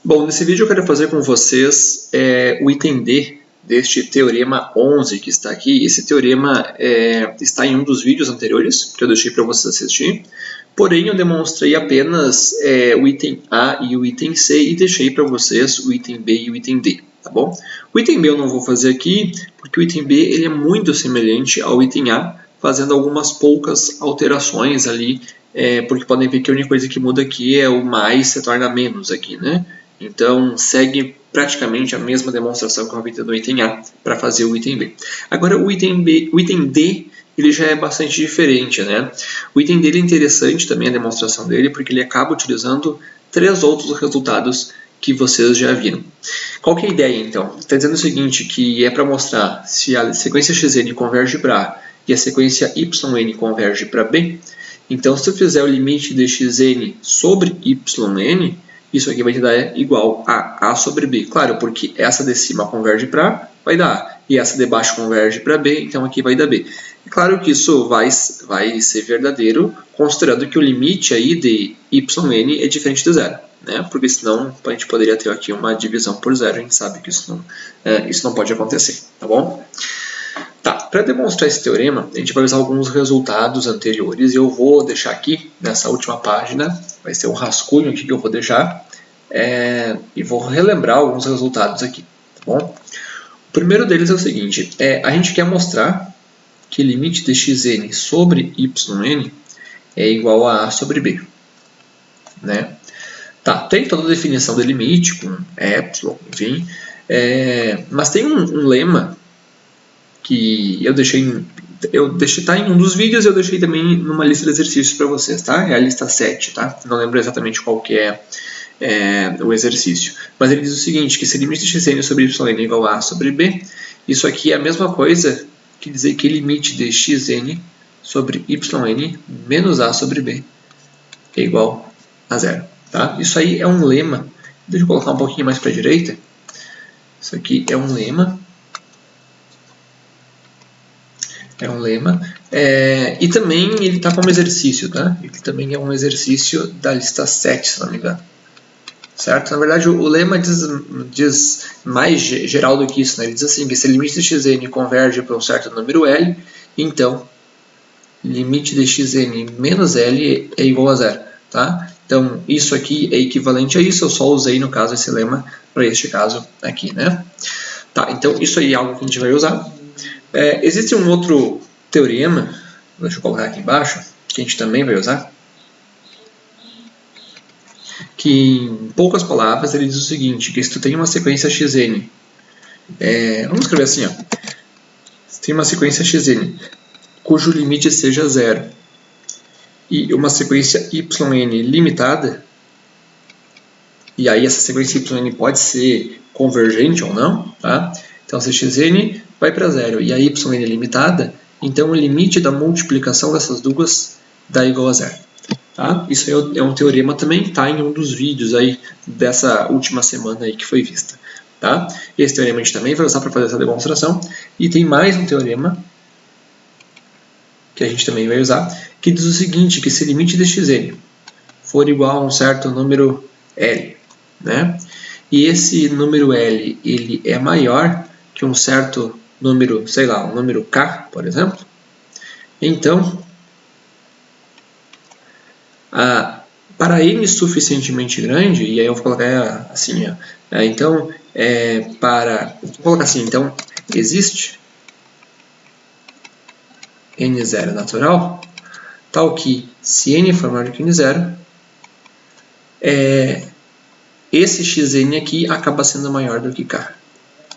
Bom, nesse vídeo eu quero fazer com vocês o item D deste teorema 11 que está aqui. Esse teorema está em um dos vídeos anteriores que eu deixei para vocês assistir. Porém, eu demonstrei apenas o item A e o item C e deixei para vocês o item B e o item D, tá bom? O item B eu não vou fazer aqui, porque o item B ele é muito semelhante ao item A, fazendo algumas poucas alterações ali, porque podem ver que a única coisa que muda aqui é o mais se torna menos aqui, né? Então, segue praticamente a mesma demonstração que eu havia no item A para fazer o item B. Agora, o item D, ele já é bastante diferente, né? O item D é interessante também a demonstração dele, porque ele acaba utilizando 3 outros resultados que vocês já viram. Qual que é a ideia, então? Está dizendo o seguinte, que é para mostrar se a sequência xn converge para A e a sequência yn converge para B. Então, se eu fizer o limite de xn sobre yn, isso aqui vai te dar igual a A sobre B. Claro, porque essa de cima converge para A, vai dar A. E essa de baixo converge para B, então aqui vai dar B. É claro que isso vai ser verdadeiro, considerando que o limite aí de yn é diferente de zero, né? Porque senão a gente poderia ter aqui uma divisão por zero, a gente sabe que isso não pode acontecer, tá bom? Tá, para demonstrar esse teorema, a gente vai usar alguns resultados anteriores e eu vou deixar aqui, nessa última página, vai ser um rascunho aqui que eu vou deixar, e vou relembrar alguns resultados aqui, tá bom? O primeiro deles é o seguinte, a gente quer mostrar que o limite de xn sobre yn é igual a A sobre B, né? Tá, tem toda a definição de limite com epsilon, enfim, mas tem um lema que eu deixei tá em um dos vídeos e eu deixei também numa lista de exercícios para vocês, tá? É a lista 7, tá? Não lembro exatamente qual que é o exercício. Mas ele diz o seguinte, que se o limite de xn sobre yn é igual a A sobre B, isso aqui é a mesma coisa que dizer que o limite de xn sobre yn menos A sobre B é igual a zero, tá? Isso aí é um lema. Deixa eu colocar um pouquinho mais para a direita. Isso aqui é um lema. E também ele está como exercício, tá? Ele também é um exercício da lista 7, se não me engano. Certo? Na verdade, o lema diz mais geral do que isso, né? Ele diz assim, que se o limite de xn converge para um certo número L, então, limite de xn menos L é igual a zero, tá? Então, isso aqui é equivalente a isso, eu só usei, no caso, esse lema para este caso aqui, né? Tá, então, isso aí é algo que a gente vai usar. Existe um outro teorema, deixa eu colocar aqui embaixo, que a gente também vai usar, que em poucas palavras ele diz o seguinte, que se tu tem uma sequência xn, vamos escrever assim, ó, se tem uma sequência xn cujo limite seja zero e uma sequência yn limitada, e aí essa sequência yn pode ser convergente ou não, tá? Então se xn vai para zero e a yn é limitada, então o limite da multiplicação dessas duas dá igual a zero. Tá? Isso aí é um teorema também, está em um dos vídeos aí dessa última semana aí que foi vista. Tá? Esse teorema a gente também vai usar para fazer essa demonstração. E tem mais um teorema que a gente também vai usar, que diz o seguinte, que se o limite de xn for igual a um certo número L, né? E esse número L ele é maior que um certo número, sei lá, um número k, por exemplo, então, para n suficientemente grande, e aí eu vou colocar assim, ó, então, vou colocar assim, então, existe n0 natural, tal que, se n for maior do que n0, esse xn aqui acaba sendo maior do que k.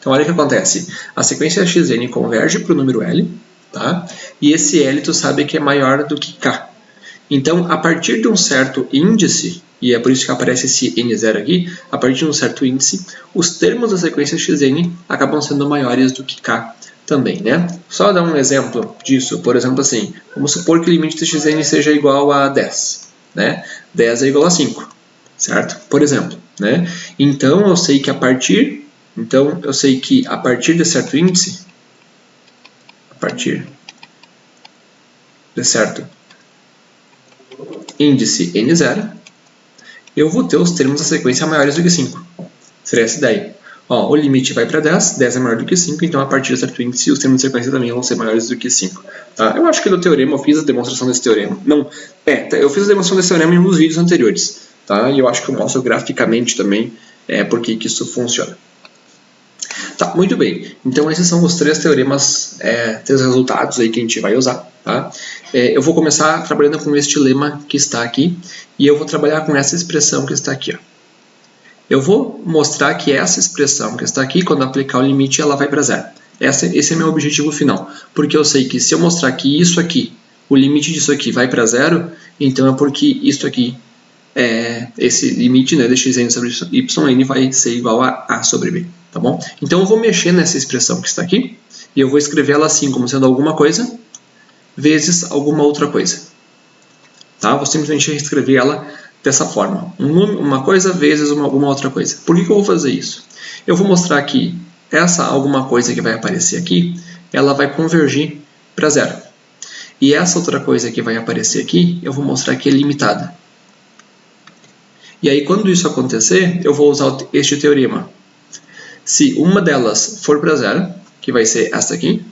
Então, olha o que acontece. A sequência xn converge para o número L, tá? E esse L tu sabe que é maior do que K. Então, a partir de um certo índice, e é por isso que aparece esse N0 aqui, a partir de um certo índice, os termos da sequência xn acabam sendo maiores do que K também, né? Só dar um exemplo disso, por exemplo assim, vamos supor que o limite de xn seja igual a 10, né? 10 é igual a 5, certo? Por exemplo, né? Então, eu sei que a partir de certo índice, a partir de certo índice n0, eu vou ter os termos da sequência maiores do que 5. Seria essa ideia. Ó, o limite vai para 10, 10 é maior do que 5, então a partir de certo índice os termos de sequência também vão ser maiores do que 5. Tá? Eu acho que do teorema eu fiz a demonstração desse teorema. Não, eu fiz a demonstração desse teorema em um dos vídeos anteriores. Tá? E eu acho que eu mostro graficamente também porque que isso funciona. Tá, muito bem. Então esses são os 3 teoremas, 3 resultados aí que a gente vai usar. Tá? Eu vou começar trabalhando com este lema que está aqui e eu vou trabalhar com essa expressão que está aqui. Ó. Eu vou mostrar que essa expressão que está aqui, quando aplicar o limite, ela vai para zero. Esse é meu objetivo final. Porque eu sei que se eu mostrar que isso aqui, o limite disso aqui vai para zero, então é porque isso aqui, esse limite, né, de xn sobre yn vai ser igual a a sobre b. Tá bom? Então eu vou mexer nessa expressão que está aqui e eu vou escrever ela assim, como sendo alguma coisa vezes alguma outra coisa. Tá? Vou simplesmente reescrever ela dessa forma. Uma coisa vezes alguma outra coisa. Por que eu vou fazer isso? Eu vou mostrar que essa alguma coisa que vai aparecer aqui, ela vai convergir para zero. E essa outra coisa que vai aparecer aqui, eu vou mostrar que é limitada. E aí, quando isso acontecer, eu vou usar este teorema. Se uma delas for para zero, que vai ser esta aqui,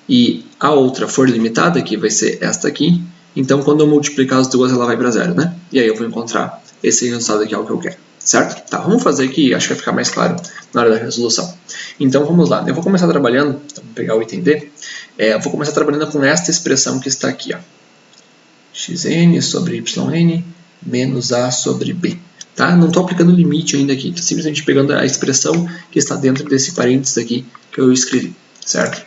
e a outra for limitada, que vai ser esta aqui, então quando eu multiplicar as duas, ela vai para zero, né? E aí eu vou encontrar esse resultado aqui, é o que eu quero, certo? Tá, vamos fazer aqui, acho que vai ficar mais claro na hora da resolução. Então vamos lá, eu vou começar trabalhando, então, vou pegar o item D, eu vou começar trabalhando com esta expressão que está aqui, ó. xn sobre yn menos a sobre b. Tá? Não estou aplicando limite ainda aqui, estou simplesmente pegando a expressão que está dentro desse parênteses aqui que eu escrevi, certo?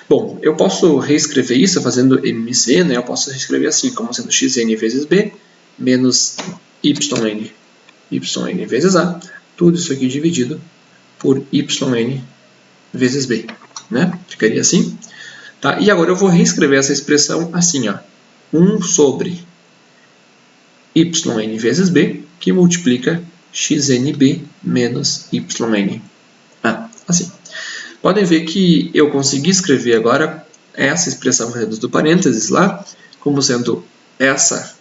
Bom, eu posso reescrever isso fazendo MC, né? Eu posso reescrever assim, como sendo xn vezes b menos yn vezes a, tudo isso aqui dividido por yn vezes b, né? Ficaria assim. Tá? E agora eu vou reescrever essa expressão assim, ó, 1 sobre yn vezes b, que multiplica xnb menos yn a, assim. Podem ver que eu consegui escrever agora essa expressão dentro do parênteses lá, como sendo essa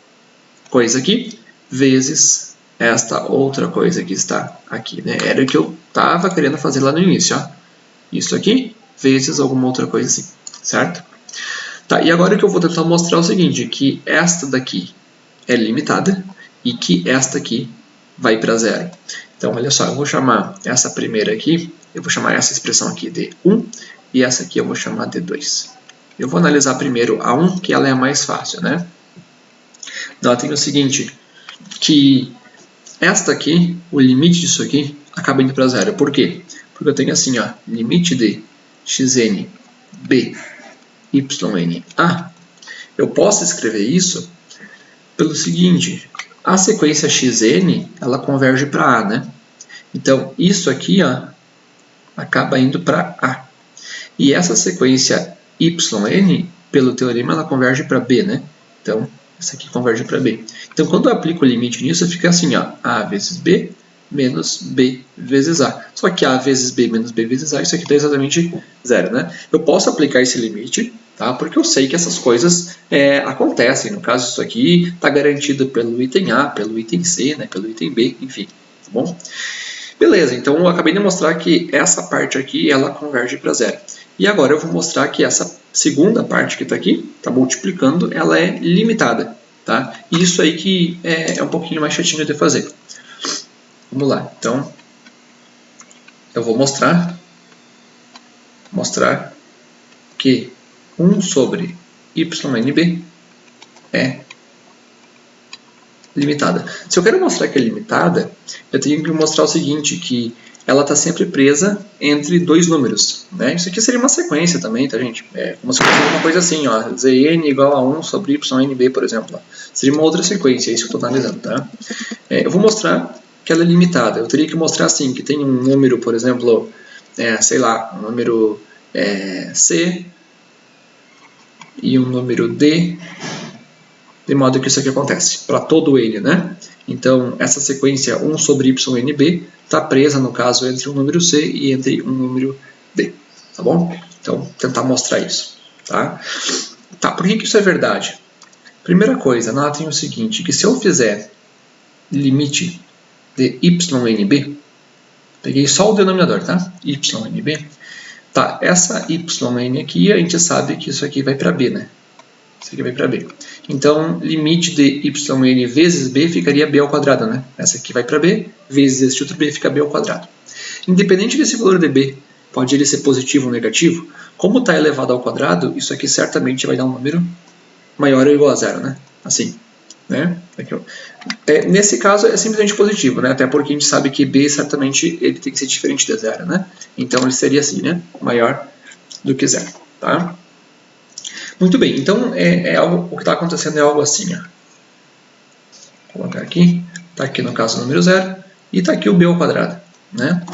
coisa aqui, vezes esta outra coisa que está aqui, né? Era o que eu estava querendo fazer lá no início, ó. Isso aqui, vezes alguma outra coisa assim, certo? Tá, e agora o que eu vou tentar mostrar é o seguinte, que esta daqui é limitada e que esta aqui vai para zero. Então, olha só, eu vou chamar essa primeira aqui, eu vou chamar essa expressão aqui de 1 e essa aqui eu vou chamar de 2. Eu vou analisar primeiro a 1, que ela é a mais fácil, né? Notem o seguinte, que esta aqui, o limite disso aqui, acaba indo para zero. Por quê? Porque eu tenho assim, ó, limite de xn b yn a. Eu posso escrever isso pelo seguinte, a sequência xn, ela converge para a, né? Então, isso aqui, ó, acaba indo para a. E essa sequência yn, pelo teorema, ela converge para b, né? Então, essa aqui converge para b. Então, quando eu aplico o limite nisso, fica assim, ó, a vezes b menos b vezes a. Só que a vezes b menos b vezes a, isso aqui dá exatamente zero, né? Eu posso aplicar esse limite, tá? Porque eu sei que essas coisas acontecem. No caso, isso aqui está garantido pelo item A, pelo item C, né? Pelo item B, enfim, tá bom? Beleza, então eu acabei de mostrar que essa parte aqui, ela converge para zero. E agora eu vou mostrar que essa segunda parte que está aqui, está multiplicando, ela é limitada, tá? E isso aí que é um pouquinho mais chatinho de fazer. Vamos lá, então eu vou mostrar que 1 sobre ynb é limitada. Se eu quero mostrar que é limitada, eu tenho que mostrar o seguinte, que ela está sempre presa entre dois números, né? Isso aqui seria uma sequência também, tá, gente? É como se fosse uma coisa assim, ó, zn igual a 1 sobre ynb, por exemplo. Ó. Seria uma outra sequência, é isso que eu estou analisando, tá? Eu vou mostrar que ela é limitada. Eu teria que mostrar assim, que tem um número, por exemplo, sei lá, um número c e um número d, de modo que isso aqui acontece para todo ele, né? Então, essa sequência 1 sobre ynb está presa, no caso, entre um número c e entre um número d, tá bom? Então, tentar mostrar isso, tá? Tá, por que isso é verdade? Primeira coisa, notem o seguinte, que se eu fizer limite de YNB, peguei só o denominador, tá? YNB. Tá, essa YN aqui, a gente sabe que isso aqui vai para B, né? Isso aqui vai para B. Então, limite de YN vezes B ficaria B ao quadrado, né? Essa aqui vai para B, vezes este outro B fica B ao quadrado. Independente desse valor de B, pode ele ser positivo ou negativo, como está elevado ao quadrado, isso aqui certamente vai dar um número maior ou igual a zero, né? Assim, né? Aqui, nesse caso é simplesmente positivo, né? Até porque a gente sabe que B certamente ele tem que ser diferente de zero, né? Então ele seria assim, né? Maior do que zero, tá? Muito bem, então o que está acontecendo é algo assim, ó. Vou colocar aqui, está aqui no caso o número zero e está aqui o B ao quadrado, né?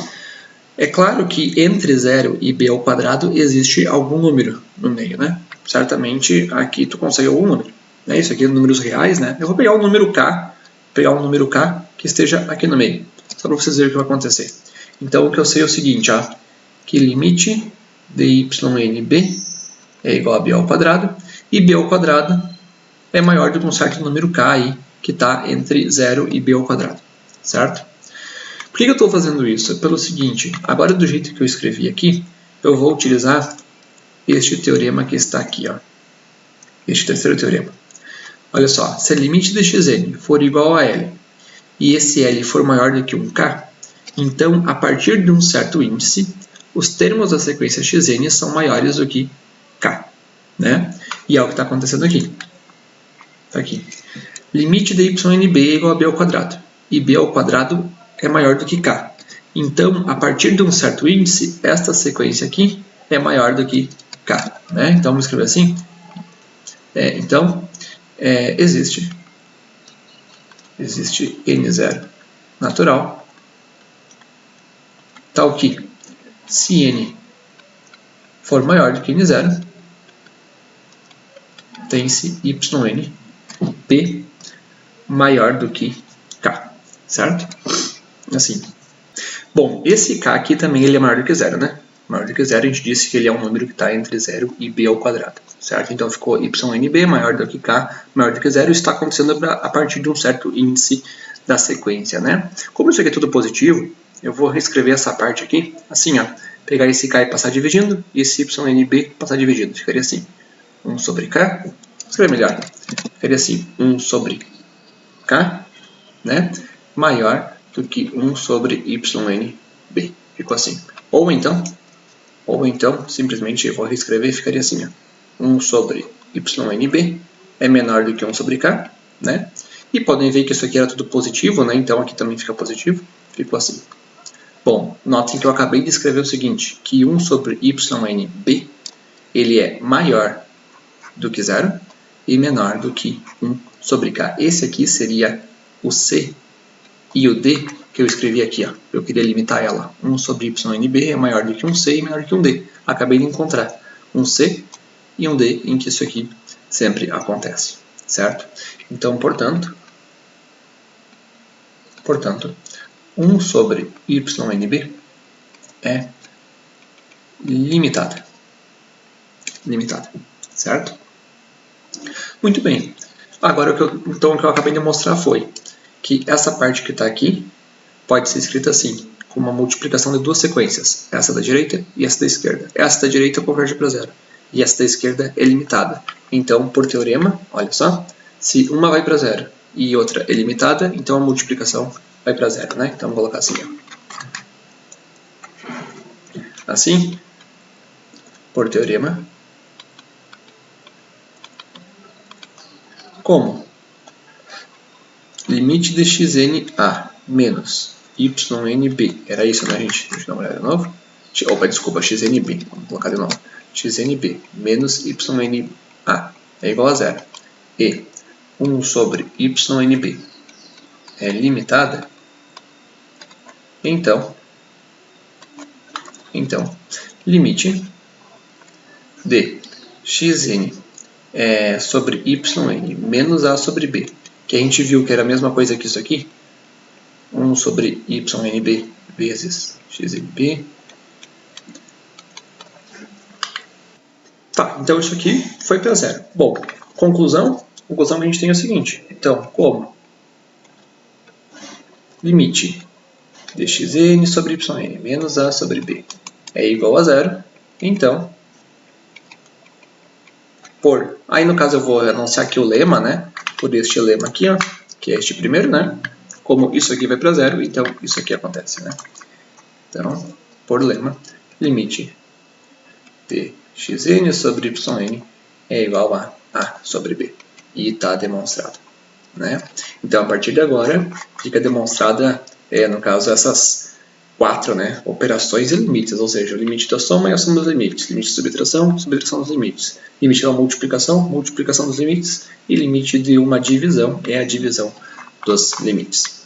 É claro que entre 0 e B ao quadrado existe algum número no meio, né? Certamente aqui tu consegue algum número. Né? Isso aqui é números reais, né? Eu vou pegar um número K, que esteja aqui no meio, só para vocês verem o que vai acontecer. Então o que eu sei é o seguinte, ó, que limite de YNB é igual a B ao quadrado, e B ao quadrado é maior do que um certo número K aí, que está entre 0 e B ao quadrado, certo? Por que eu estou fazendo isso? É pelo seguinte, agora do jeito que eu escrevi aqui, eu vou utilizar este teorema que está aqui, ó. Este terceiro teorema. Olha só, se a limite de xn for igual a L e esse L for maior do que 1K, então, a partir de um certo índice, os termos da sequência xn são maiores do que K, né? E é o que está acontecendo aqui. Está aqui. Limite de YNB é igual a B ao quadrado, e B ao quadrado é maior do que K. Então, a partir de um certo índice, esta sequência aqui é maior do que K. Né? Então, vamos escrever assim. Existe N0 natural, tal que, se N for maior do que N0, tem-se YN P maior do que K, certo? Assim. Bom, esse K aqui também ele é maior do que zero, né? Maior do que zero, a gente disse que ele é um número que está entre 0 e B ao quadrado, certo? Então ficou YNB maior do que K, maior do que zero, isso está acontecendo a partir de um certo índice da sequência, né? Como isso aqui é tudo positivo, eu vou reescrever essa parte aqui, assim, ó. Pegar esse K e passar dividindo, e esse YNB passar dividindo. Ficaria assim, 1 sobre K, escrever melhor, ficaria assim, 1 sobre K, né? Maior do que 1 sobre YNB. Ficou assim. Ou então, simplesmente eu vou reescrever e ficaria assim, ó. 1 sobre YNB é menor do que 1 sobre K, né? E podem ver que isso aqui era tudo positivo, né? Então aqui também fica positivo. Ficou assim. Bom, notem que eu acabei de escrever o seguinte, que 1 sobre YNB, ele é maior do que 0 e menor do que 1 sobre K. Esse aqui seria o C e o D que eu escrevi aqui, ó. Eu queria limitar ela. 1 sobre YNB é maior do que um C e menor do que um D. Acabei de encontrar um C e um D em que isso aqui sempre acontece, certo? Então, portanto, 1 sobre YNB é limitada, certo? Muito bem. Agora, o que eu acabei de mostrar foi que essa parte que está aqui pode ser escrita assim, com uma multiplicação de duas sequências, essa da direita e essa da esquerda. Essa da direita converge para zero, e essa da esquerda é limitada. Então, por teorema, olha só, se uma vai para zero e outra é limitada, então a multiplicação vai para zero, né? Então, vou colocar assim, ó. Assim, por teorema, como limite de xn(a) menos YNB, era isso, né, gente? Deixa eu dar uma olhada de novo. Opa, desculpa, XNB, vamos colocar de novo. XNB menos YNA é igual a zero. E 1 sobre YNB é limitada, então limite de xn sobre yn menos a sobre b, que a gente viu que era a mesma coisa que isso aqui, 1 sobre YNB vezes XNB. Tá, então isso aqui foi para zero. Bom, conclusão que a gente tem é o seguinte. Então, como limite de xn sobre yn menos a sobre b é igual a zero, então, aí no caso eu vou anunciar aqui o lema, né? Por este lema aqui, ó, que é este primeiro, né? Como isso aqui vai para zero, então isso aqui acontece, né? Então, por lema, limite de xn sobre yn é igual a a sobre b. E está demonstrado, né? Então, a partir de agora, fica demonstrada, no caso, essas 4, né, operações e limites, ou seja, o limite da soma e a soma dos limites, limite de subtração, subtração dos limites, limite da multiplicação, multiplicação dos limites, e limite de uma divisão é a divisão dos limites.